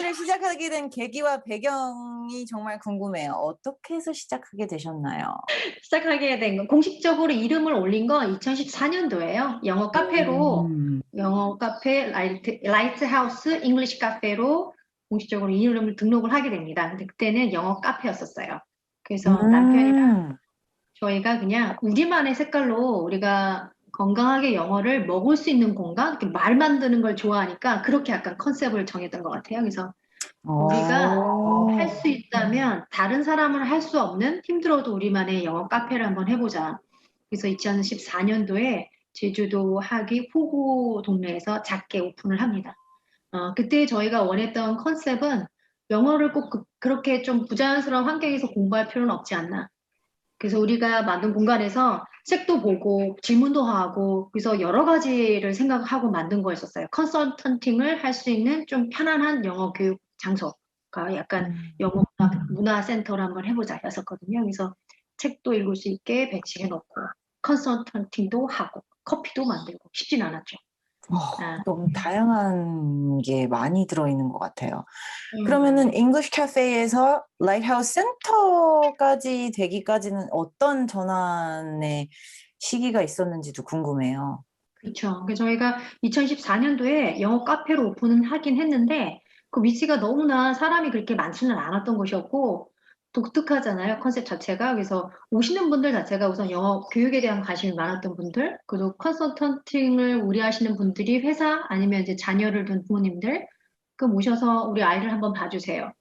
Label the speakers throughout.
Speaker 1: 카페를 시작하게 된 계기와 배경이 정말 궁금해요. 어떻게 해서 시작하게 되셨나요?
Speaker 2: 시작하게 된 건 공식적으로 이름을 올린 건 2014년도예요. 영어 카페 라이트 하우스 잉글리시 카페로 공식적으로 이름을 등록을 하게 됩니다. 근데 그때는 영어 카페였었어요. 그래서 남편이랑
Speaker 1: 음,
Speaker 2: 저희가 그냥 우리만의 색깔로 우리가 건강하게 영어를 먹을 수 있는 공간, 이렇게 말 만드는 걸 좋아하니까 그렇게 약간 컨셉을 정했던 것 같아요. 그래서 우리가 할
Speaker 1: 오,
Speaker 2: 수 있다면 다른 사람은 할 수 없는 힘들어도 우리만의 영어 카페를 한번 해보자. 그래서 2014년도에 제주도 하기 포구 동네에서 작게 오픈을 합니다. 그때 저희가 원했던 컨셉은 영어를 꼭 그렇게 좀 부자연스러운 환경에서 공부할 필요는 없지 않나. 그래서 우리가 만든 공간에서 책도 보고 질문도 하고 그래서 여러 가지를 생각하고 만든 거였었어요. 컨설턴팅을 할 수 있는 좀 편안한 영어 교육 장소가 약간
Speaker 1: 음.
Speaker 2: 영어 문화 센터를 한번 해보자 였었거든요. 그래서 책도 읽을 수 있게 배치해 놓고 컨설턴팅도 하고 커피도 만들고 쉽진 않았죠. 아,
Speaker 1: 너무 다양한 게 많이 들어있는 것 같아요.
Speaker 2: 맞아요.
Speaker 1: 그러면은 잉글리시 카페에서 라이트하우스 센터까지 되기까지는 어떤 전환의 시기가 있었는지도 궁금해요.
Speaker 2: 그렇죠. 그래서 저희가 2014년도에 영어 카페로 오픈은 하긴 했는데 그 위치가 너무나 사람이 그렇게 많지는 않았던 곳이었고 독특하잖아요. 컨셉 자체가. 그래서 오시는 분들 자체가 우선 영어 교육에 대한 관심이 많았던 분들, 그리고 컨설턴팅을 우려하시는 분들이 회사 아니면 이제 자녀를 둔 부모님들 그 모셔서 우리 아이를 한번 봐주세요.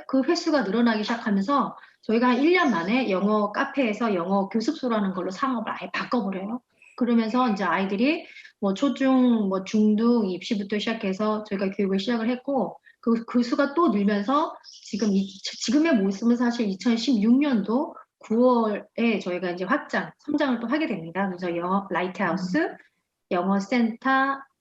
Speaker 2: 그 횟수가 늘어나기 시작하면서 저희가 한 1년 만에 영어 카페에서 영어 교습소라는 걸로 상업을 아예 바꿔버려요. 그러면서 이제 아이들이 뭐 초중, 뭐 중등 입시부터 시작해서 저희가 교육을 시작을 했고 그 수가 또 늘면서 지금의 모습은 사실 2016년도 9월에 저희가 이제 성장을 또 하게 됩니다. 그래서 영어 라이트하우스, 영어 센터,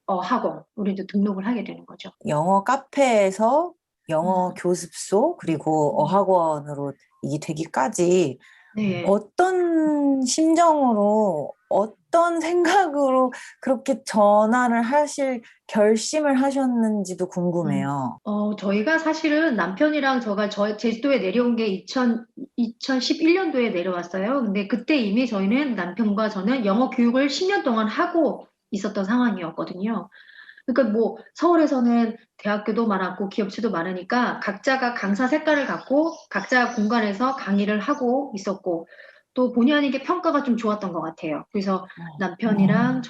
Speaker 2: 학원 우리도 등록을 하게 되는 거죠.
Speaker 1: 영어 카페에서 영어
Speaker 2: 음,
Speaker 1: 교습소 그리고 어학원으로 이게 되기까지
Speaker 2: 네.
Speaker 1: 어떤 심정으로 어떤 생각으로 그렇게 전환을 하실 결심을 하셨는지도
Speaker 2: 음.
Speaker 1: 궁금해요.
Speaker 2: 저희가 사실은 남편이랑 제주도에 내려온 게 2011년도에 내려왔어요. 근데 그때 이미 저희는 남편과 저는 영어 교육을 10년 동안 하고 있었던 상황이었거든요. 그러니까 뭐 서울에서는 대학교도 많았고 기업체도 많으니까 각자가 강사 색깔을 갖고 각자 공간에서 강의를 하고 있었고 또 본의 아니게 평가가 좀 좋았던 것 같아요. 그래서 남편이랑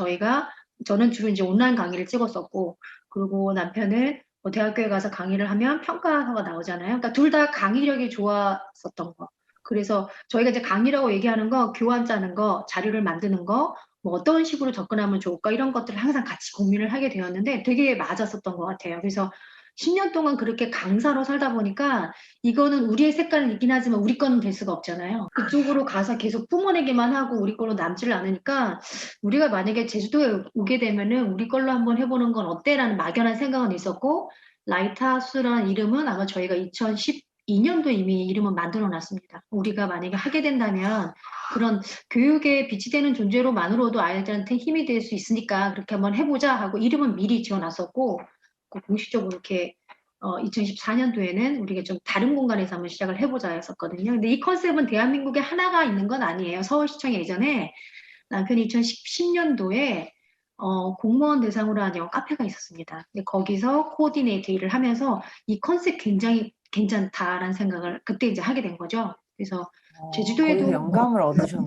Speaker 2: 저는 주로 이제 온라인 강의를 찍었었고 그리고 남편은 뭐 대학교에 가서 강의를 하면 평가가 나오잖아요. 그러니까 둘 다 강의력이 좋았었던 거. 그래서 저희가 이제 강의라고 얘기하는 거, 교환 짜는 거, 자료를 만드는 거, 뭐 어떤 식으로 접근하면 좋을까 이런 것들을 항상 같이 고민을 하게 되었는데 되게 맞았었던 것 같아요. 그래서 10년 동안 그렇게 강사로 살다 보니까 이거는 우리의 색깔은 있긴 하지만 우리 거는 될 수가 없잖아요. 그쪽으로 가서 계속 뿜어내기만 하고 우리 걸로 남지를 않으니까 우리가 만약에 제주도에 오게 되면은 우리 걸로 한번 해보는 건 어때라는 막연한 생각은 있었고 라이트하우스라는 이름은 아마 저희가 2012년도 이미 이름은 만들어 놨습니다. 우리가 만약에 하게 된다면 그런 교육에 빛이 되는 존재로만으로도 아이들한테 힘이 될 수 있으니까 그렇게 한번 해보자 하고 이름은 미리 지어놨었고 공식적으로 이렇게 2014년도에는 우리가 좀 다른 공간에서 한번 시작을 해보자 했었거든요. 근데 이 컨셉은 대한민국에 하나가 있는 건 아니에요. 서울시청에 예전에 남편이 2010년도에 공무원 대상으로 한 영어 카페가 있었습니다. 근데 거기서 코디네이터 일을 하면서 이 컨셉 굉장히 괜찮다라는 생각을 그때 이제 하게 된 거죠. 그래서
Speaker 1: 거기서
Speaker 2: 제주도에도
Speaker 1: 영감을 얻으신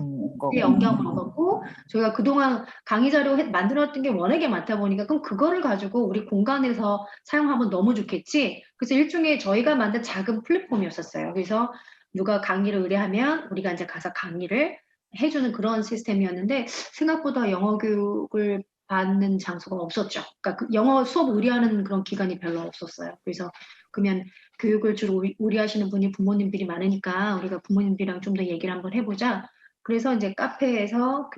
Speaker 2: 영감을
Speaker 1: 거군요.
Speaker 2: 얻었고 저희가 그동안 강의 자료 만들었던 게 워낙에 많다 보니까 그럼 그거를 가지고 우리 공간에서 사용하면 너무 좋겠지. 그래서 일종의 저희가 만든 작은 플랫폼이었었어요. 그래서 누가 강의를 의뢰하면 우리가 이제 가서 강의를 해주는 그런 시스템이었는데 생각보다 영어 교육을 받는 장소가 없었죠. 그러니까 그 영어 수업 의뢰하는 그런 기관이 별로 없었어요. 그래서 그러면 교육을 주로 의뢰하시는 분이 부모님들이 많으니까 우리가 부모님들이랑 좀 더 얘기를 한번 해보자. 그래서 이제 카페에서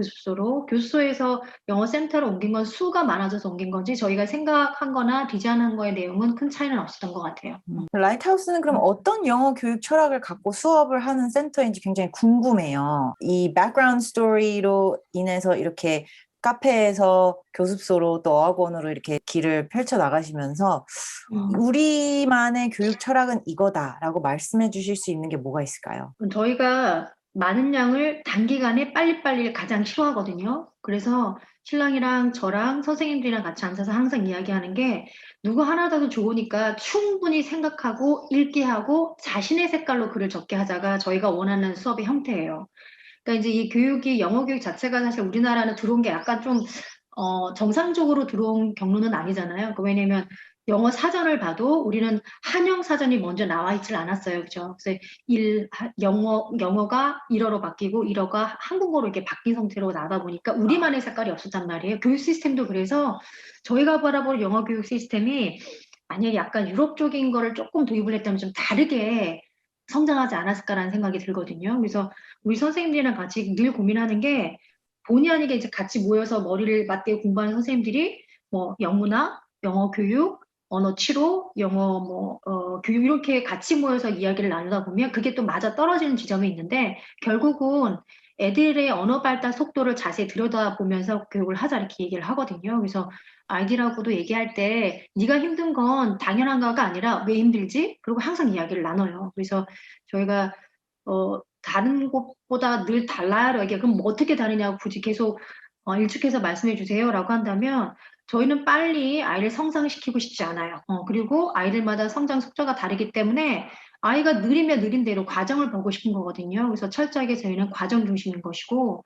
Speaker 2: 교습소에서 영어 센터로 옮긴 건 수가 많아져서 옮긴 건지 저희가 생각한 거나 디자인한 거의 내용은 큰 차이는 없었던 것 같아요.
Speaker 1: 라이트하우스는 그럼 어떤 영어 교육 철학을 갖고 수업을 하는 센터인지 굉장히 궁금해요. 이 백그라운드 스토리로 인해서 이렇게 카페에서 교습소로 또 어학원으로 이렇게 길을 펼쳐 나가시면서
Speaker 2: 음.
Speaker 1: 우리만의 교육 철학은 이거다라고 말씀해 주실 수 있는 게 뭐가 있을까요?
Speaker 2: 저희가 많은 양을 단기간에 빨리빨리 가장 싫어하거든요. 그래서 신랑이랑 저랑 선생님들이랑 같이 앉아서 항상 이야기하는 게 누구 하나라도 좋으니까 충분히 생각하고 읽게 하고 자신의 색깔로 글을 적게 하자가 저희가 원하는 수업의 형태예요. 그러니까 이제 이 교육이 영어 교육 자체가 사실 우리나라는 들어온 게 약간 좀 정상적으로 들어온 경로는 아니잖아요. 왜냐면 영어 사전을 봐도 우리는 한영 사전이 먼저 나와 있질 않았어요. 그죠? 그래서 영어가 일어로 바뀌고 일어가 한국어로 이렇게 바뀐 상태로 나다 보니까 우리만의 색깔이 없었단 말이에요. 교육 시스템도 그래서 저희가 바라보는 영어 교육 시스템이 만약에 약간 유럽 쪽인 거를 조금 도입을 했다면 좀 다르게 성장하지 않았을까라는 생각이 들거든요. 그래서 우리 선생님들이랑 같이 늘 고민하는 게 본의 아니게 이제 같이 모여서 머리를 맞대고 공부하는 선생님들이 뭐 영문화, 영어 교육, 언어 치료, 영어 교육 이렇게 같이 모여서 이야기를 나누다 보면 그게 또 맞아 떨어지는 지점이 있는데 결국은 애들의 언어 발달 속도를 자세히 들여다보면서 교육을 하자 이렇게 얘기를 하거든요. 그래서 아이들하고도 얘기할 때 네가 힘든 건 당연한 거가 아니라 왜 힘들지? 그리고 항상 이야기를 나눠요. 그래서 저희가 다른 곳보다 늘 달라요. 이게 그럼 뭐 어떻게 다르냐고 굳이 계속 일축해서 말씀해 주세요라고 한다면 저희는 빨리 아이를 성장시키고 싶지 않아요. 그리고 아이들마다 성장 속도가 다르기 때문에 아이가 느리면 느린 대로 과정을 보고 싶은 거거든요. 그래서 철저하게 저희는 과정 중심인 것이고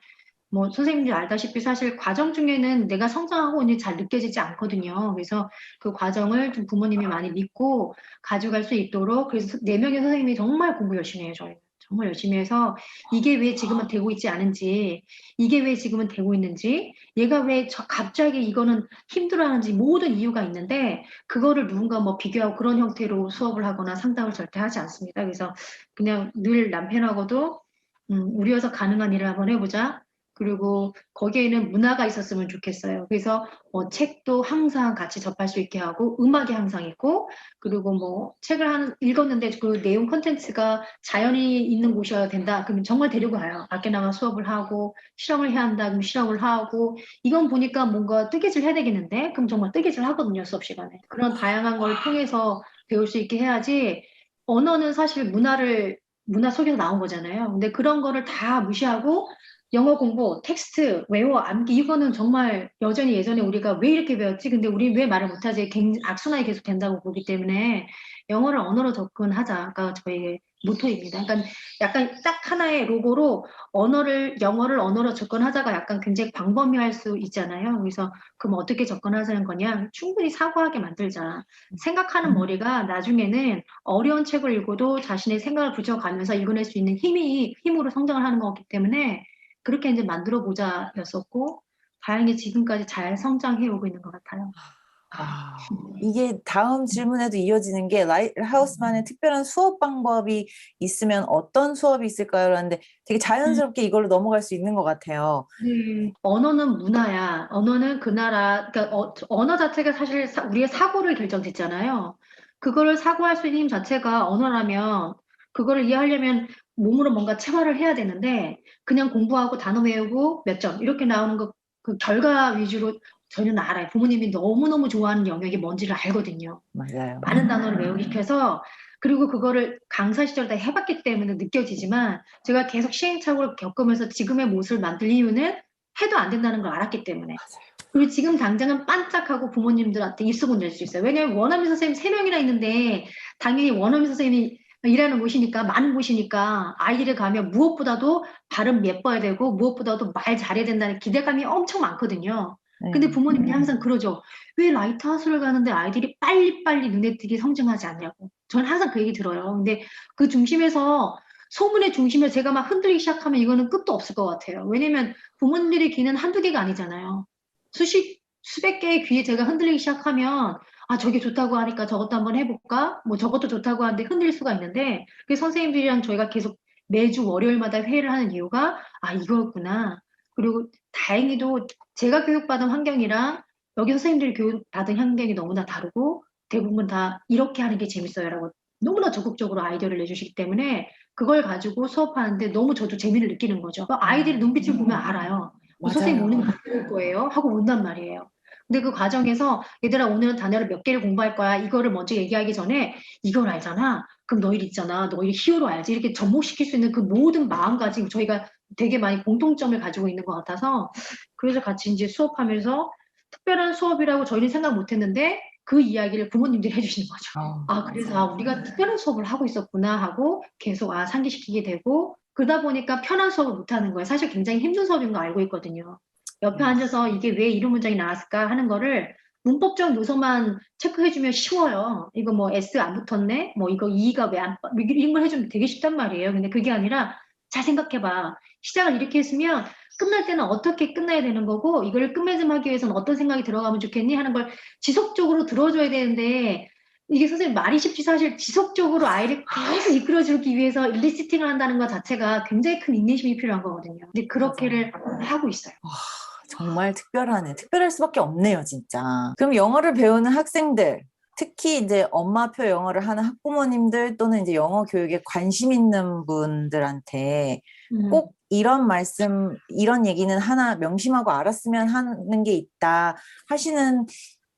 Speaker 2: 뭐 선생님들 알다시피 사실 과정 중에는 내가 성장하고 있는지 잘 느껴지지 않거든요. 그래서 그 과정을 좀 부모님이 많이 믿고 가져갈 수 있도록 그래서 4명의 선생님이 정말 공부 열심히 해요, 저희는. 정말 열심히 해서 이게 왜 지금은 되고 있지 않은지, 이게 왜 지금은 되고 있는지, 얘가 왜 갑자기 이거는 힘들어하는지 모든 이유가 있는데 그거를 누군가 뭐 비교하고 그런 형태로 수업을 하거나 상담을 절대 하지 않습니다. 그래서 그냥 늘 남편하고도 우리 여서 가능한 일을 한번 해보자. 그리고 거기에는 문화가 있었으면 좋겠어요. 그래서 뭐 책도 항상 같이 접할 수 있게 하고 음악이 항상 있고 그리고 뭐 책을 읽었는데 그 내용 콘텐츠가 자연이 있는 곳이어야 된다. 그러면 정말 데리고 가요. 밖에 나가 수업을 하고 실험을 해야 한다. 그럼 실험을 하고 이건 보니까 뭔가 뜨개질 해야 되겠는데 그럼 정말 뜨개질 하거든요. 수업 시간에. 그런 다양한 걸 통해서 배울 수 있게 해야지 언어는 사실 문화 속에서 나온 거잖아요. 근데 그런 거를 다 무시하고 영어 공부, 텍스트, 외워, 암기 이거는 정말 여전히 예전에 우리가 왜 이렇게 배웠지? 근데 우리 왜 말을 못하지? 악순환이 계속 된다고 보기 때문에 영어를 언어로 접근하자가 저희의 모토입니다. 그러니까 약간 딱 하나의 로고로 영어를 언어로 접근하자가 약간 굉장히 광범위할 수 있잖아요. 그래서 그럼 어떻게 접근하자는 거냐? 충분히 사고하게 만들자. 생각하는 머리가 나중에는 어려운 책을 읽어도 자신의 생각을 붙여가면서 읽어낼 수 있는 힘으로 성장을 하는 거기 때문에 그렇게 이제 만들어 보자였었고, 다행히 지금까지 잘 성장해 오고 있는 것 같아요.
Speaker 1: 이게 다음 질문에도 이어지는 게 라이트하우스만의 특별한 수업 방법이 있으면 어떤 수업이 있을까요? 라는데 되게
Speaker 2: 음,
Speaker 1: 자연스럽게 이걸로 넘어갈 수 있는 것 같아요.
Speaker 2: 언어는 문화야. 언어는 그 나라, 그러니까 언어 자체가 사실 우리의 사고를 결정짓잖아요. 그거를 사고할 수 있는 힘 자체가 언어라면, 그거를 이해하려면 몸으로 뭔가 체화를 해야 되는데, 그냥 공부하고 단어 외우고 몇 점, 이렇게 나오는 거, 그 결과 위주로 저는 알아요. 부모님이 너무너무 좋아하는 영역이 뭔지를 알거든요.
Speaker 1: 맞아요.
Speaker 2: 많은 단어를 외우게 시켜서 그리고 그거를 강사 시절 때 해봤기 때문에 느껴지지만 제가 계속 시행착오를 겪으면서 지금의 모습을 만들 이유는 해도 안 된다는 걸 알았기 때문에 그리고 지금 당장은 반짝하고 부모님들한테 입소문 낼 수 있어요. 왜냐하면 원어민 선생님 3명이나 있는데 당연히 원어민 선생님이 일하는 곳이니까 많은 곳이니까 아이들이 가면 무엇보다도 발음 예뻐야 되고 무엇보다도 말 잘해야 된다는 기대감이 엄청 많거든요. 근데
Speaker 1: 네.
Speaker 2: 부모님이 항상 그러죠. 왜 라이트하우스를 가는데 아이들이 빨리빨리 눈에 띄게 성장하지 않냐고. 저는 항상 그 얘기 들어요. 근데 그 중심에서 소문의 중심에 제가 막 흔들리기 시작하면 이거는 끝도 없을 것 같아요. 왜냐면 부모님들의 귀는 한두 개가 아니잖아요. 수백 개의 귀에 제가 흔들리기 시작하면 아, 저게 좋다고 하니까 저것도 한번 해볼까? 뭐 저것도 좋다고 하는데 흔들릴 수가 있는데 그 선생님들이랑 저희가 계속 매주 월요일마다 회의를 하는 이유가 아, 이거였구나. 그리고 다행히도 제가 교육받은 환경이랑 여기 선생님들이 교육받은 환경이 너무나 다르고 대부분 다 이렇게 하는 게 재밌어요라고 너무나 적극적으로 아이디어를 내주시기 때문에 그걸 가지고 수업하는데 너무 저도 재미를 느끼는 거죠. 아이들이 눈빛을 보면 알아요. 선생님
Speaker 1: 맞아요.
Speaker 2: 오늘 몇 개일 거예요? 하고 온단 말이에요. 근데 그 과정에서 얘들아 오늘은 단어를 몇 개를 공부할 거야. 이거를 먼저 얘기하기 전에 이걸 알잖아. 그럼 너희 있잖아. 너희 히어로 알지? 이렇게 접목시킬 수 있는 그 모든 마음가짐 저희가 되게 많이 공통점을 가지고 있는 것 같아서 그래서 같이 이제 수업하면서 특별한 수업이라고 저희는 생각 못 했는데 그 이야기를 부모님들이 해주시는 거죠. 아, 그래서 우리가 특별한 수업을 하고 있었구나 하고 계속 상기시키게 되고 그러다 보니까 편한 수업을 못 하는 거예요. 사실 굉장히 힘든 수업인 거 알고 있거든요. 옆에 앉아서 이게 왜 이런 문장이 나왔을까 하는 거를 문법적 요소만 체크해주면 쉬워요. 이거 뭐 S 안 붙었네? 뭐 이거 E가 왜 안, 이런 걸 해주면 되게 쉽단 말이에요. 근데 그게 아니라 잘 생각해봐. 시작을 이렇게 했으면 끝날 때는 어떻게 끝나야 되는 거고 이걸 끝맺음하기 위해서는 어떤 생각이 들어가면 좋겠니? 하는 걸 지속적으로 들어줘야 되는데 이게 선생님 말이 쉽지 사실 지속적으로 아이를 계속 이끌어주기 위해서 일리스팅을 한다는 것 자체가 굉장히 큰 인내심이 필요한 거거든요. 근데 그렇게를 하고 있어요.
Speaker 1: 정말 특별하네. 특별할 수밖에 없네요, 진짜. 그럼 영어를 배우는 학생들, 특히 이제 엄마표 영어를 하는 학부모님들 또는 이제 영어 교육에 관심 있는 분들한테 꼭 이런 말씀, 이런 얘기는 하나 명심하고 알았으면 하는 게 있다 하시는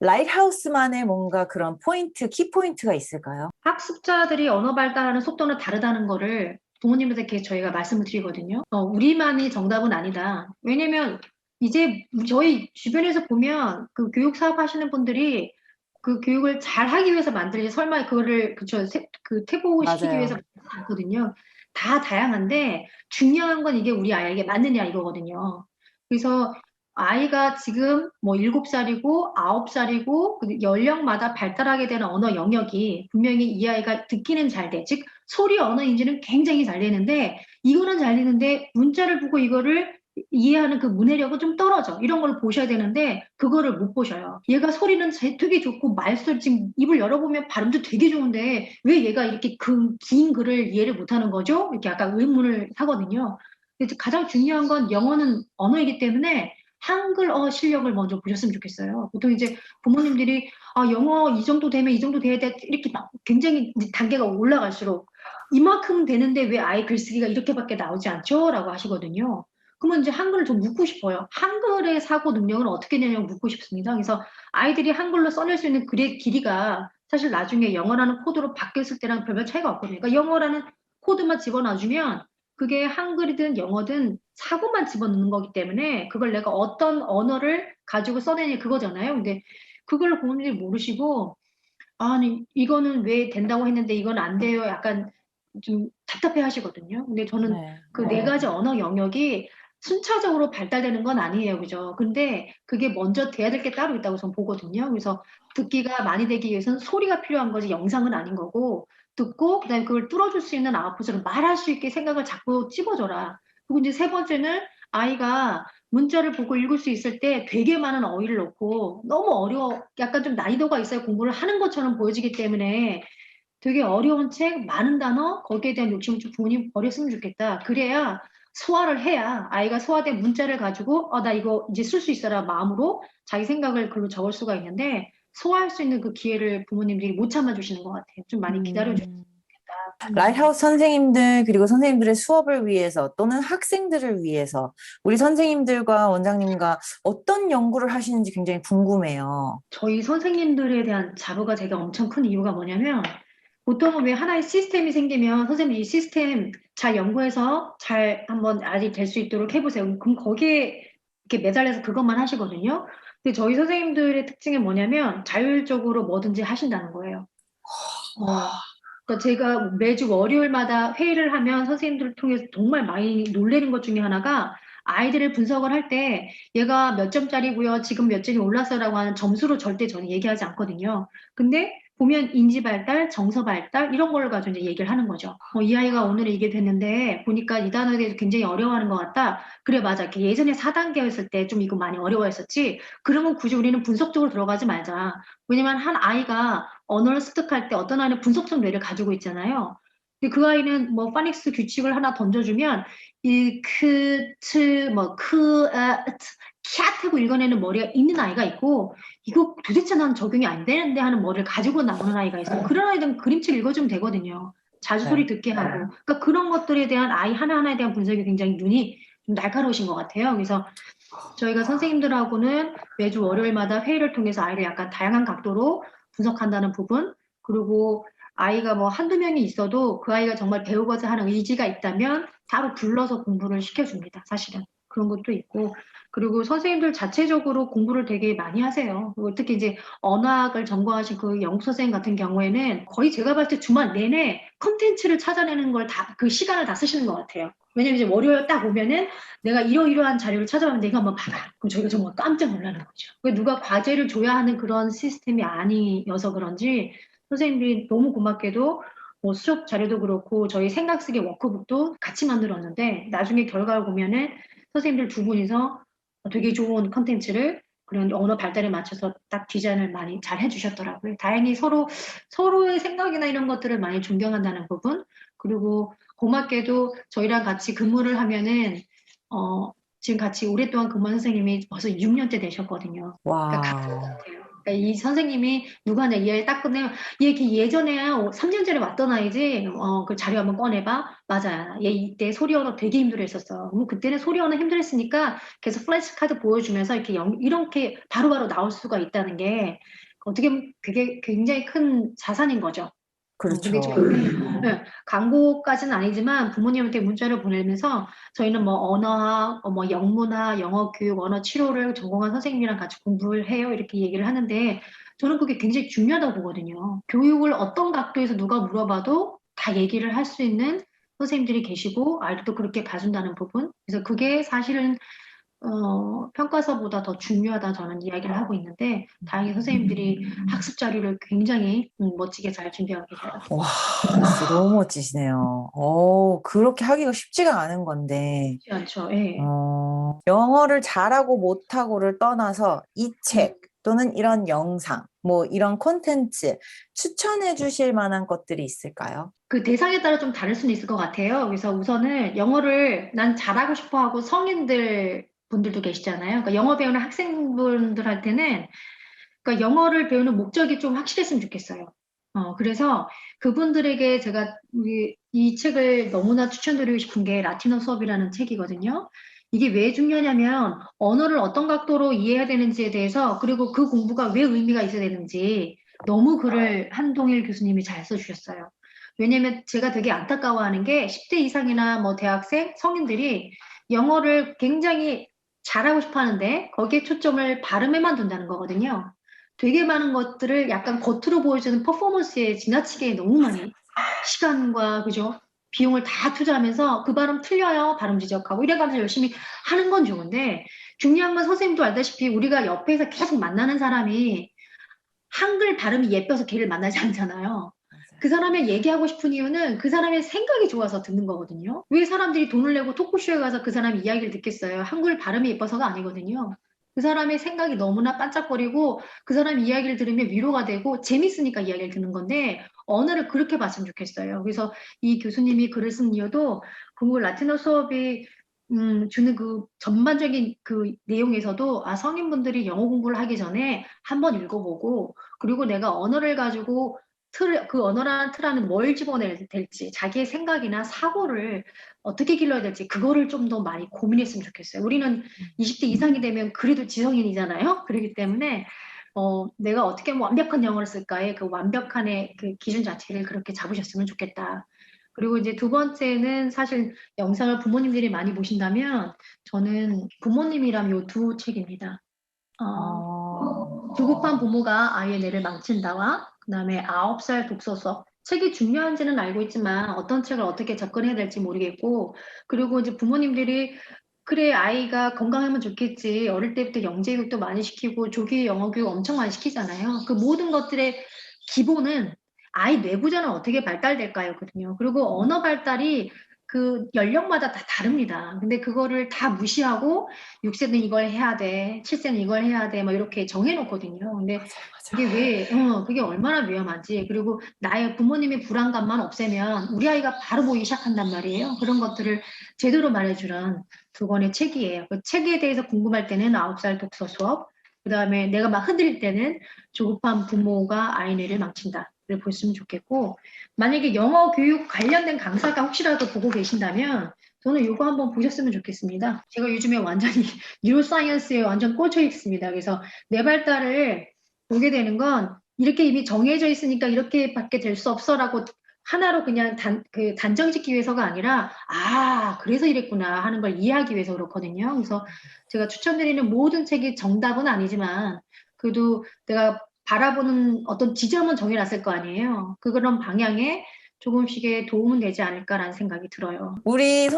Speaker 1: 라이트하우스만의 뭔가 그런 포인트, 키포인트가 있을까요?
Speaker 2: 학습자들이 언어 발달하는 속도는 다르다는 거를 부모님들께 저희가 말씀을 드리거든요. 우리만이 정답은 아니다. 왜냐면 이제 저희 주변에서 보면 그 교육 사업 하시는 분들이 그 교육을 잘 하기 위해서 만들지 설마 그거를 그 퇴보를 시키기 위해서
Speaker 1: 맞아요.
Speaker 2: 만들지 않거든요. 다 다양한데 중요한 건 이게 우리 아이에게 맞느냐 이거거든요. 그래서 아이가 지금 뭐 7살이고 9살이고 연령마다 발달하게 되는 언어 영역이 분명히 이 아이가 듣기는 잘 돼. 즉 소리 언어 인지는 굉장히 잘 되는데 이거는 잘 되는데 문자를 보고 이거를 이해하는 그 문해력은 좀 떨어져. 이런 걸 보셔야 되는데 그거를 못 보셔요. 얘가 소리는 되게 좋고 말소리 지금 입을 열어보면 발음도 되게 좋은데 왜 얘가 이렇게 긴 글을 이해를 못하는 거죠? 이렇게 약간 의문을 하거든요. 근데 가장 중요한 건 영어는 언어이기 때문에 한글어 실력을 먼저 보셨으면 좋겠어요. 보통 이제 부모님들이 영어 이 정도 되면 이 정도 돼야 돼 이렇게 막 굉장히 이제 단계가 올라갈수록 이만큼 되는데 왜 아이 글쓰기가 이렇게밖에 나오지 않죠? 라고 하시거든요. 그러면 이제 한글을 좀 묻고 싶어요. 한글의 사고 능력은 어떻게 되냐고 묻고 싶습니다. 그래서 아이들이 한글로 써낼 수 있는 글의 길이가 사실 나중에 영어라는 코드로 바뀌었을 때랑 별반 차이가 없거든요. 그러니까 영어라는 코드만 집어넣어주면 그게 한글이든 영어든 사고만 집어넣는 거기 때문에 그걸 내가 어떤 언어를 가지고 써내냐 그거잖아요. 근데 그걸 부모님들이 모르시고 아니 이거는 왜 된다고 했는데 이건 안 돼요. 약간 좀 답답해 하시거든요. 근데 저는
Speaker 1: 네.
Speaker 2: 그 네 가지 언어 영역이 순차적으로 발달되는 건 아니에요. 그죠? 근데 그게 먼저 돼야 될 게 따로 있다고 저는 보거든요. 그래서 듣기가 많이 되기 위해서는 소리가 필요한 거지 영상은 아닌 거고 듣고 그다음에 그걸 뚫어줄 수 있는 아웃풋으로 말할 수 있게 생각을 자꾸 찝어줘라. 그리고 이제 세 번째는 아이가 문자를 보고 읽을 수 있을 때 되게 많은 어휘를 넣고 너무 어려워 약간 좀 난이도가 있어야 공부를 하는 것처럼 보여지기 때문에 되게 어려운 책, 많은 단어, 거기에 대한 욕심을 좀 부모님 버렸으면 좋겠다. 그래야 소화를 해야 아이가 소화된 문자를 가지고 나 이거 이제 쓸 수 있어라 마음으로 자기 생각을 글로 적을 수가 있는데 소화할 수 있는 그 기회를 부모님들이 못 참아주시는 것 같아요. 좀 많이 기다려주셨으면
Speaker 1: 음.
Speaker 2: 좋겠다.
Speaker 1: 라이트하우스 선생님들 그리고 선생님들의 수업을 위해서 또는 학생들을 위해서 우리 선생님들과 원장님과 어떤 연구를 하시는지 굉장히 궁금해요.
Speaker 2: 저희 선생님들에 대한 자부가 제가 엄청 큰 이유가 뭐냐면 보통은 왜 하나의 시스템이 생기면 선생님 이 시스템 잘 연구해서 잘 한번 알이 될 수 있도록 해보세요. 그럼 거기에 이렇게 매달려서 그것만 하시거든요. 근데 저희 선생님들의 특징이 뭐냐면 자율적으로 뭐든지 하신다는 거예요. 그러니까 제가 매주 월요일마다 회의를 하면 선생님들을 통해서 정말 많이 놀라는 것 중에 하나가 아이들을 분석을 할 때 얘가 몇 점짜리고요. 지금 몇 점이 올랐어라고 하는 점수로 절대 저는 얘기하지 않거든요. 근데 보면 인지 발달, 정서 발달 이런 걸 가지고 이제 얘기를 하는 거죠. 이 아이가 오늘 이게 됐는데 보니까 이 단어에 대해서 굉장히 어려워하는 것 같다. 그래 맞아. 예전에 4단계였을 때 좀 이거 많이 어려워했었지. 그러면 굳이 우리는 분석적으로 들어가지 말자. 왜냐면 한 아이가 언어를 습득할 때 어떤 아이는 분석적 뇌를 가지고 있잖아요. 근데 그 아이는 뭐 파닉스 규칙을 하나 던져주면 이 크, 트, 뭐 크, 캬 하고 읽어내는 머리가 있는 아이가 있고 이거 도대체 난 적용이 안 되는데 하는 머리를 가지고 나오는 아이가 있어요. 그런 아이들은 그림책 읽어주면 되거든요. 자주 소리
Speaker 1: 네.
Speaker 2: 듣게 하고. 그러니까 그런 것들에 대한 아이 하나하나에 대한 분석이 굉장히 눈이 날카로우신 것 같아요. 그래서 저희가 선생님들하고는 매주 월요일마다 회의를 통해서 아이를 약간 다양한 각도로 분석한다는 부분, 그리고 아이가 뭐 한두 명이 있어도 그 아이가 정말 배우고자 하는 의지가 있다면 바로 불러서 공부를 시켜줍니다. 사실은. 그런 것도 있고, 그리고 선생님들 자체적으로 공부를 되게 많이 하세요. 그리고 특히 이제 언어학을 전공하신 그 영수 선생님 같은 경우에는 거의 제가 봤을 때 주말 내내 컨텐츠를 찾아내는 걸 다, 그 시간을 다 쓰시는 것 같아요. 왜냐면 이제 월요일 딱 오면은 내가 이러이러한 자료를 찾아봤는데 이거 한번 봐봐. 그럼 저희가 정말 깜짝 놀라는 거죠. 누가 과제를 줘야 하는 그런 시스템이 아니어서 그런지 선생님들이 너무 고맙게도 뭐 수업 자료도 그렇고 저희 생각 쓰기 워크북도 같이 만들었는데 나중에 결과를 보면은 선생님들 두 분이서 되게 좋은 컨텐츠를 그런 언어 발달에 맞춰서 딱 디자인을 많이 잘 해주셨더라고요. 다행히 서로의 생각이나 이런 것들을 많이 존경한다는 부분, 그리고 고맙게도 저희랑 같이 근무를 하면은 지금 같이 오랫동안 근무한 선생님이 벌써 6년째 되셨거든요. 그러니까 같은 것
Speaker 1: 와.
Speaker 2: 같아요. 그러니까 이 선생님이 누구한테 이야기 딱 끝내면 얘 예전에 3년 전에 왔던 아이지. 그 자료 한번 꺼내봐. 맞아. 얘 이때 소리 언어 되게 힘들어했었어. 그때는 소리 언어 힘들었으니까 계속 플래시 카드 보여주면서 이렇게 바로바로 나올 수가 있다는 게 어떻게 보면 그게 굉장히 큰 자산인 거죠. 근데
Speaker 1: 그렇죠.
Speaker 2: 저희는 광고까지는 아니지만 부모님한테 문자를 보내면서 저희는 뭐 언어학, 뭐 영문학, 영어 교육, 언어 치료를 전공한 선생님이랑 같이 공부를 해요. 이렇게 얘기를 하는데 저는 그게 굉장히 중요하다고 보거든요. 교육을 어떤 각도에서 누가 물어봐도 다 얘기를 할 수 있는 선생님들이 계시고 아이들도 그렇게 봐준다는 부분. 그래서 그게 사실은 평가서보다 더 중요하다 저는 이야기를 하고 있는데 다행히 선생님들이 학습 자료를 굉장히 멋지게 잘 준비하고 계세요.
Speaker 1: 와, 진짜 너무 멋지시네요. 그렇게 하기가 쉽지가 않은 건데,
Speaker 2: 쉽지 않죠. 예.
Speaker 1: 영어를 잘하고 못하고를 떠나서 이
Speaker 2: 음.
Speaker 1: 책 또는 이런 영상, 뭐 이런 콘텐츠 추천해 주실 만한 것들이 있을까요?
Speaker 2: 그 대상에 따라 좀 다를 수는 있을 것 같아요. 그래서 우선은 영어를 난 잘하고 싶어 하고 성인들 분들도 계시잖아요. 그러니까 영어 배우는 학생분들한테는 그러니까 영어를 배우는 목적이 좀 확실했으면 좋겠어요. 그래서 그분들에게 제가 이 책을 너무나 추천드리고 싶은 게 라틴어 수업이라는 책이거든요. 이게 왜 중요하냐면 언어를 어떤 각도로 이해해야 되는지에 대해서 그리고 그 공부가 왜 의미가 있어야 되는지 너무 글을 한동일 교수님이 잘 써주셨어요. 왜냐면 제가 되게 안타까워하는 게 10대 이상이나 뭐 대학생, 성인들이 영어를 굉장히 잘하고 싶어 하는데 거기에 초점을 발음에만 둔다는 거거든요. 되게 많은 것들을 약간 겉으로 보여주는 퍼포먼스에 지나치게 너무 많이 시간과 그죠? 비용을 다 투자하면서 그 발음 틀려요. 발음 지적하고 이래가면서 열심히 하는 건 좋은데 중요한 건 선생님도 알다시피 우리가 옆에서 계속 만나는 사람이 한글 발음이 예뻐서 걔를 만나지 않잖아요. 그 사람이 얘기하고 싶은 이유는 그 사람의 생각이 좋아서 듣는 거거든요. 왜 사람들이 돈을 내고 토크쇼에 가서 그 사람의 이야기를 듣겠어요? 한글 발음이 예뻐서가 아니거든요. 그 사람의 생각이 너무나 반짝거리고 그 사람 이야기를 들으면 위로가 되고 재밌으니까 이야기를 듣는 건데 언어를 그렇게 봤으면 좋겠어요. 그래서 이 교수님이 글을 쓴 이유도 그 라틴어 수업이 주는 그 전반적인 그 내용에서도 성인분들이 영어 공부를 하기 전에 한번 읽어보고 그리고 내가 언어를 가지고 그 언어라는 틀 안에 뭘 집어내야 될지, 자기의 생각이나 사고를 어떻게 길러야 될지, 그거를 좀 더 많이 고민했으면 좋겠어요. 우리는 20대 이상이 되면 그래도 지성인이잖아요. 그렇기 때문에, 내가 어떻게 하면 완벽한 영어를 쓸까에 그 완벽한의 그 기준 자체를 그렇게 잡으셨으면 좋겠다. 그리고 이제 두 번째는 사실 영상을 부모님들이 많이 보신다면, 저는 부모님이랑 요 두 책입니다. 조급한 부모가 아이의 뇌를 망친다와 그다음에 9살 독서 수업. 책이 중요한지는 알고 있지만 어떤 책을 어떻게 접근해야 될지 모르겠고 그리고 이제 부모님들이 그래 아이가 건강하면 좋겠지 어릴 때부터 영재교육도 많이 시키고 조기 영어 교육 엄청 많이 시키잖아요. 그 모든 것들의 기본은 아이 뇌구조는 어떻게 발달될까요?거든요. 그리고 언어 발달이 그 연령마다 다 다릅니다. 근데 그거를 다 무시하고 6세는 이걸 해야 돼, 7세는 이걸 해야 돼, 막 이렇게 정해놓거든요. 근데 그게 그게 얼마나 위험한지. 그리고 나의 부모님의 불안감만 없애면 우리 아이가 바로 보이기 시작한단 말이에요. 그런 것들을 제대로 말해주는 두 권의 책이에요. 그 책에 대해서 궁금할 때는 9살 독서 수업, 그 다음에 내가 막 흔들릴 때는 조급한 부모가 아이 뇌를 망친다. 를 보시면 좋겠고, 만약에 영어 교육 관련된 강사가 혹시라도 보고 계신다면, 저는 이거 한번 보셨으면 좋겠습니다. 제가 요즘에 완전히 뉴로사이언스에 완전 꽂혀 있습니다. 그래서 내 발달을 보게 되는 건 이렇게 이미 정해져 있으니까 이렇게밖에 될 수 없어라고 하나로 그냥 단정짓기 위해서가 아니라 아, 그래서 이랬구나 하는 걸 이해하기 위해서 그렇거든요. 그래서 제가 추천드리는 모든 책이 정답은 아니지만 그래도 내가 바라보는 어떤 지점은 정해놨을 거 아니에요. 그런 방향에 조금씩의 도움은 되지 않을까라는 생각이 들어요.
Speaker 1: 우리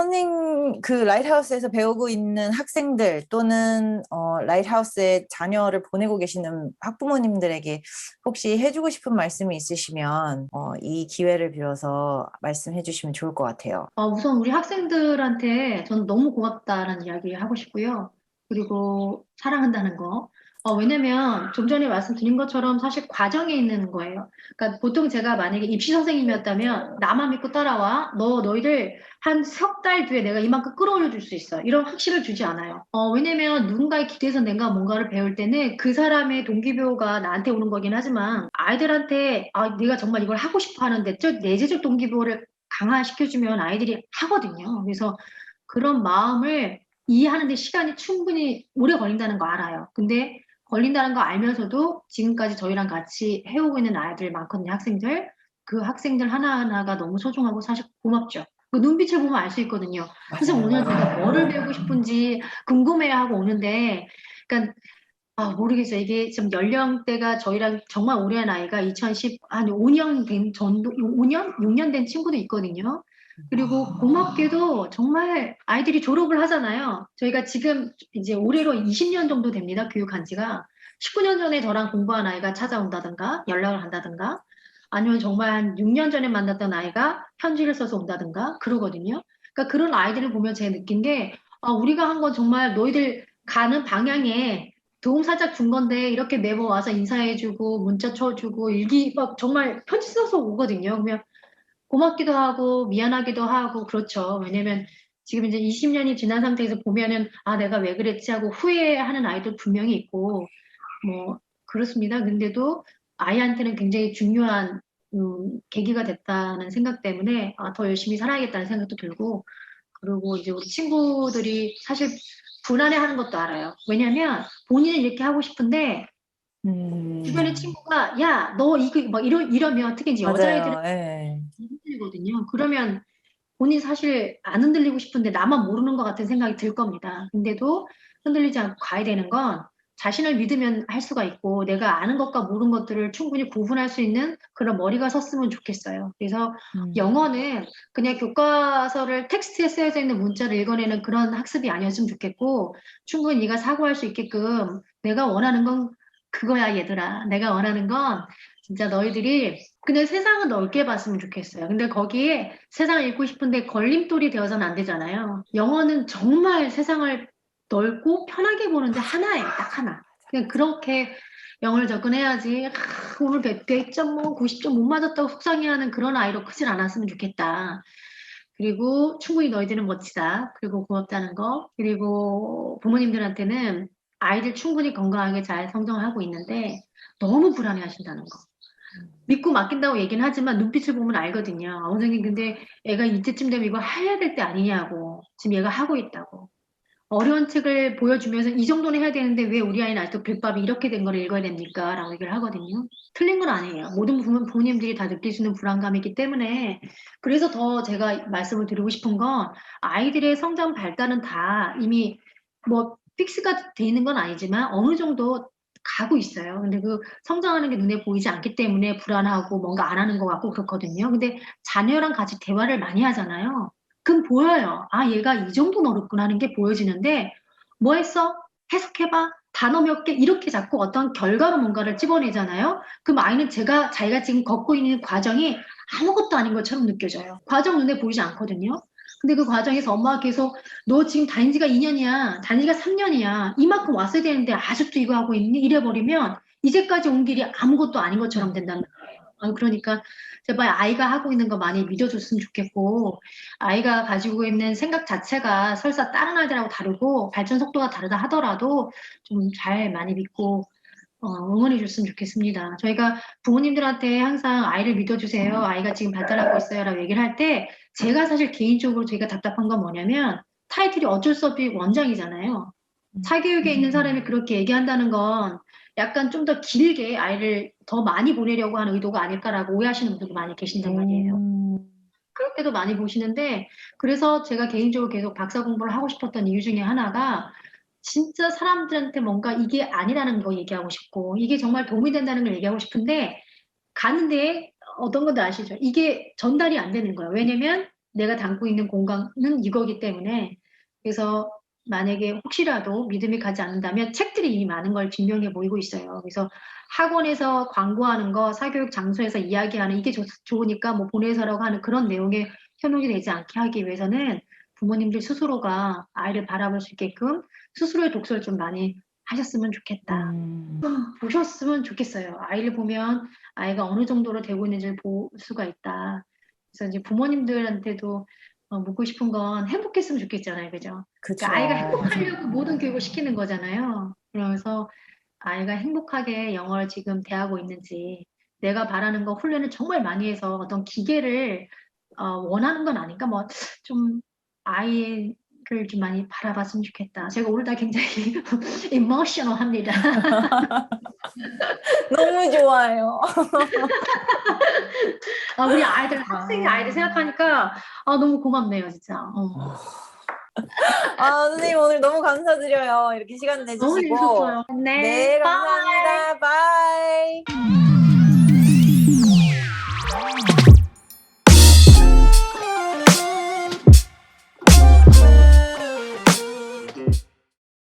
Speaker 1: 그 라이트하우스에서 배우고 있는 학생들 또는 라이트하우스에 자녀를 보내고 계시는 학부모님들에게 혹시 해주고 싶은 말씀이 있으시면 이 기회를 빌어서 말씀해 주시면 좋을 것 같아요.
Speaker 2: 우선 우리 학생들한테 저는 너무 고맙다라는 이야기 하고 싶고요. 그리고 사랑한다는 거. 왜냐면 좀 전에 말씀드린 것처럼 사실 과정에 있는 거예요. 그러니까 보통 제가 만약에 입시 선생님이었다면 나만 믿고 따라와. 너희들 한 석 달 뒤에 내가 이만큼 끌어올려 줄 수 있어. 이런 확신을 주지 않아요. 왜냐면 누군가의 기대에서 내가 뭔가를 배울 때는 그 사람의 동기부여가 나한테 오는 거긴 하지만 아이들한테 내가 정말 이걸 하고 싶어 하는데 저 내재적 동기부여를 강화시켜주면 아이들이 하거든요. 그래서 그런 마음을 이해하는 데 시간이 충분히 오래 걸린다는 거 알아요. 근데 걸린다는 거 알면서도 지금까지 저희랑 같이 해오고 있는 아이들 많거든요, 학생들. 그 학생들 하나하나가 너무 소중하고 사실 고맙죠. 그 눈빛을 보면 알 수 있거든요. 선생님
Speaker 1: 맞아요.
Speaker 2: 오늘 제가 뭐를 배우고 싶은지 궁금해하고 오는데, 그러니까 모르겠어요. 이게 지금 연령대가 저희랑 정말 오래한 아이가 2010, 한 5년 된 전도, 5년? 6년 된 친구도 있거든요. 그리고 고맙게도 정말 아이들이 졸업을 하잖아요. 저희가 지금 이제 올해로 20년 정도 됩니다. 교육한 지가. 19년 전에 저랑 공부한 아이가 찾아온다든가, 연락을 한다든가, 아니면 정말 한 6년 전에 만났던 아이가 편지를 써서 온다든가, 그러거든요. 그러니까 그런 아이들을 보면 제가 느낀 게, 우리가 한 건 정말 너희들 가는 방향에 도움 살짝 준 건데 이렇게 매번 와서 인사해주고 문자 쳐주고 일기 막 정말 편지 써서 오거든요. 그러면 고맙기도 하고 미안하기도 하고 그렇죠. 왜냐면 지금 이제 20년이 지난 상태에서 보면은 내가 왜 그랬지 하고 후회하는 아이들 분명히 있고 뭐 그렇습니다. 근데도 아이한테는 굉장히 중요한 계기가 됐다는 생각 때문에 더 열심히 살아야겠다는 생각도 들고 그리고 이제 우리 친구들이 사실 불안해하는 것도 알아요. 왜냐면 본인은 이렇게 하고 싶은데 주변의 친구가 야, 너 이거 막 이러면 특히 이제 여자애들은
Speaker 1: 맞아요. 예.
Speaker 2: 흔들리거든요. 그러면 본인 사실 안 흔들리고 싶은데 나만 모르는 것 같은 생각이 들 겁니다. 근데도 흔들리지 않고 가야 되는 건 자신을 믿으면 할 수가 있고 내가 아는 것과 모르는 것들을 충분히 구분할 수 있는 그런 머리가 섰으면 좋겠어요. 그래서
Speaker 1: 음.
Speaker 2: 영어는 그냥 교과서를 텍스트에 쓰여져 있는 문자를 읽어내는 그런 학습이 아니었으면 좋겠고 충분히 네가 사고할 수 있게끔 내가 원하는 건 그거야 얘들아. 내가 원하는 건 진짜 너희들이 그냥 세상을 넓게 봤으면 좋겠어요. 근데 거기에 세상을 읽고 싶은데 걸림돌이 되어서는 안 되잖아요. 영어는 정말 세상을 넓고 편하게 보는데 하나예요. 딱 하나. 그냥 그렇게 영어를 접근해야지. 오늘 100점 뭐 90점 못 맞았다고 속상해하는 그런 아이로 크질 않았으면 좋겠다. 그리고 충분히 너희들은 멋지다. 그리고 고맙다는 거. 그리고 부모님들한테는 아이들 충분히 건강하게 잘 성장하고 있는데 너무 불안해 하신다는 거. 믿고 맡긴다고 얘기는 하지만 눈빛을 보면 알거든요. 원장님, 근데 애가 이때쯤 되면 이거 해야 될 때 아니냐고. 지금 얘가 하고 있다고. 어려운 책을 보여주면서 이 정도는 해야 되는데 왜 우리 아이는 아직도 글밥이 이렇게 된 걸 읽어야 됩니까? 라고 얘기를 하거든요. 틀린 건 아니에요. 모든 부모님들이 다 느낄 수 있는 불안감이 있기 때문에 그래서 더 제가 말씀을 드리고 싶은 건 아이들의 성장 발달은 다 이미 뭐 픽스가 돼 있는 건 아니지만 어느 정도 가고 있어요. 근데 그 성장하는 게 눈에 보이지 않기 때문에 불안하고 뭔가 안 하는 것 같고 그렇거든요. 근데 자녀랑 같이 대화를 많이 하잖아요. 그럼 보여요. 얘가 이 정도 어렵구나 하는 게 보여지는데 뭐 했어? 해석해봐. 단어 몇 개 이렇게 자꾸 어떤 결과로 뭔가를 집어내잖아요. 그럼 아이는 자기가 지금 걷고 있는 과정이 아무것도 아닌 것처럼 느껴져요. 과정 눈에 보이지 않거든요. 근데 그 과정에서 엄마가 계속 너 지금 다닌 지가 2년이야. 다닌 지가 3년이야. 이만큼 왔어야 되는데 아직도 이거 하고 있니? 이래버리면 이제까지 온 길이 아무것도 아닌 것처럼 된다는 거예요. 그러니까 제발 아이가 하고 있는 거 많이 믿어줬으면 좋겠고 아이가 가지고 있는 생각 자체가 설사 다른 아이들하고 다르고 발전 속도가 다르다 하더라도 좀 잘 많이 믿고 응원해 줬으면 좋겠습니다. 저희가 부모님들한테 항상 아이를 믿어주세요. 아이가 지금 발달하고 있어요. 라고 얘기를 할 때 제가 사실 개인적으로 제가 답답한 건 뭐냐면 타이틀이 어쩔 수 없이 원장이잖아요. 사교육에 있는 사람이 그렇게 얘기한다는 건 약간 좀 더 길게 아이를 더 많이 보내려고 하는 의도가 아닐까라고 오해하시는 분들도 많이 계신단 말이에요.
Speaker 1: 음,
Speaker 2: 그렇게도 많이 보시는데, 그래서 제가 개인적으로 계속 박사 공부를 하고 싶었던 이유 중에 하나가 진짜 사람들한테 뭔가 이게 아니라는 거 얘기하고 싶고, 이게 정말 도움이 된다는 걸 얘기하고 싶은데, 가는데 어떤 건지 아시죠? 이게 전달이 안 되는 거예요. 왜냐면 내가 담고 있는 공간은 이거기 때문에. 그래서 만약에 혹시라도 믿음이 가지 않는다면 책들이 이미 많은 걸 증명해 보이고 있어요. 그래서 학원에서 광고하는 거, 사교육 장소에서 이야기하는 이게 좋으니까 뭐 보내서라고 하는 그런 내용에 현혹이 되지 않게 하기 위해서는 부모님들 스스로가 아이를 바라볼 수 있게끔 스스로의 독서를 좀 많이 하셨으면 좋겠다.
Speaker 1: 음,
Speaker 2: 좀 보셨으면 좋겠어요. 아이를 보면 아이가 어느 정도로 되고 있는지를 볼 수가 있다. 그래서 이제 부모님들한테도 묻고 싶은 건 행복했으면 좋겠잖아요. 그죠? 그러니까 아이가
Speaker 1: 그쵸.
Speaker 2: 행복하려고 모든 교육을 시키는 거잖아요. 그래서 아이가 행복하게 영어를 지금 대하고 있는지 내가 바라는 거 훈련을 정말 많이 해서 어떤 기계를 원하는 건 아닌가? 뭐 좀 아이를 좀 많이 바라봤으면 좋겠다. 제가 오늘 다 굉장히 이모셔널합니다.
Speaker 1: 너무 좋아요.
Speaker 2: 우리 아이들, 학생
Speaker 1: 아,
Speaker 2: 아이들 생각하니까, 너무 고맙네요, 진짜.
Speaker 1: 선생님 오늘 너무 감사드려요. 이렇게 시간
Speaker 2: 너무
Speaker 1: 내주시고.
Speaker 2: 재밌었어요. 네,
Speaker 1: 네,
Speaker 2: 빠이.
Speaker 1: 감사합니다.